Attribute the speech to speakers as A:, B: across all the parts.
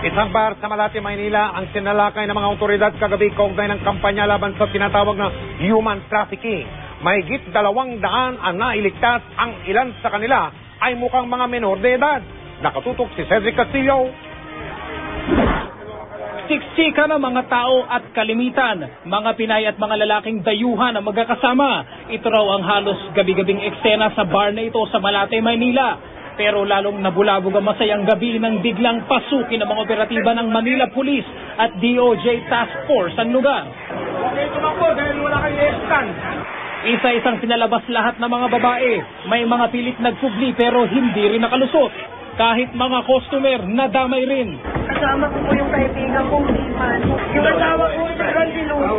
A: Isang bar sa Malate, Maynila ang sinalakay ng mga otoridad kagabi kaugnay ng kampanya laban sa tinatawag na human trafficking. Mahigit 200 ang nailigtas, ang ilan sa kanila ay mukhang mga menor de edad. Nakatutok si Cedric Castillo.
B: Siksika ng mga tao at kalimitan, mga Pinay at mga lalaking dayuhan ang magkakasama. Ito raw ang halos gabi-gabing eksena sa bar na ito sa Malate, Maynila. Pero lalong nabulabog ang masayang gabi nang biglang pasukin ng mga operatiba ng Manila Police at DOJ Task Force ang lugar. Isa-isang pinalabas lahat ng mga babae. May mga pilit nagpubli pero hindi rin nakalusot. Kahit mga customer, nadamay rin.
C: Kasama ko po yung kaibigan kong Iman. Yung asawa ko parang sinuso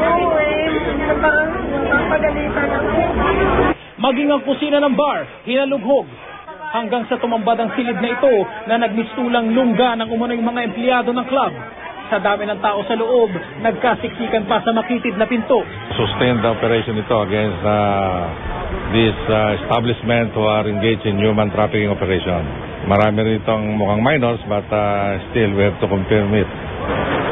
C: parang pagalitan ako.
B: Maging ang kusina ng bar, hinalughog. Hanggang sa tumambad ang silid na ito na nagmistulang lungga ng umano'y mga empleyado ng club. Sa dami ng tao sa loob, nagkasiksikan pa sa makitid na pinto.
D: Sustained the operation ito against this establishment who are engaged in human trafficking operation. Marami rin itong mukhang minors but still we have to confirm it.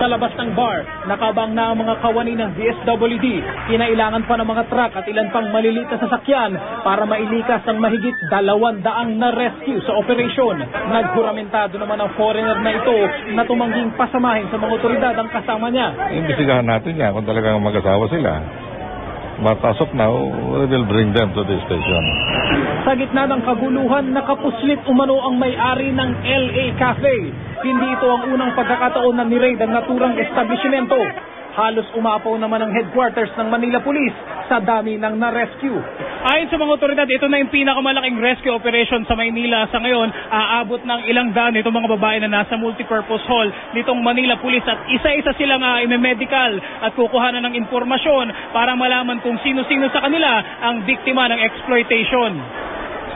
B: Sa labas ng bar, nakabang na ang mga kawani ng DSWD. Kinailangan pa ng mga truck at ilan pang maliliit na sasakyan para mailikas ang mahigit 200 na rescue sa operasyon. Naghuramentado naman ang foreigner na ito na tumangging pasamahin sa mga otoridad ang kasama niya.
D: Imbestigahan natin yan kung talagang mag-asawa sila. But as of now, we will bring them to the station.
B: Sa gitna ng kaguluhan, nakapuslit umano ang may-ari ng LA Cafe. Hindi ito ang unang pagkakataon na ni-raid ang naturang establishmento. Halos umapaw naman ang headquarters ng Manila Police sa dami ng na-rescue. Ayon sa mga otoridad, ito na yung pinakamalaking rescue operation sa Maynila. Sa ngayon, aabot ng ilang daan itong mga babae na nasa multipurpose hall nitong Manila Police at isa-isa silang medical at kukuhanan ng impormasyon para malaman kung sino-sino sa kanila ang biktima ng exploitation.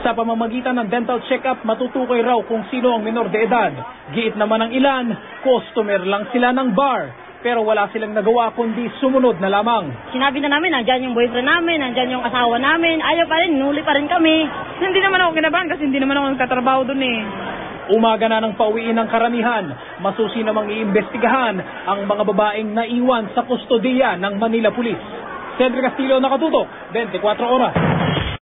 B: Sa pamamagitan ng dental check-up, matutukoy raw kung sino ang menor de edad. Giit naman ng ilan, customer lang sila ng bar. Pero wala silang nagawa kundi sumunod na lamang.
C: Sinabi na namin, nandyan yung boyfriend namin, nandyan yung asawa namin. Ayaw pa rin, nuli pa rin kami. Hindi naman ako kinabahan kasi hindi naman ako nagtatrabaho dun eh.
B: Umaga na ng pauwiin ng karamihan. Masusi namang iimbestigahan ang mga babaeng naiwan sa kustodiya ng Manila Police. Cedric Castillo, nakatutok, 24 oras.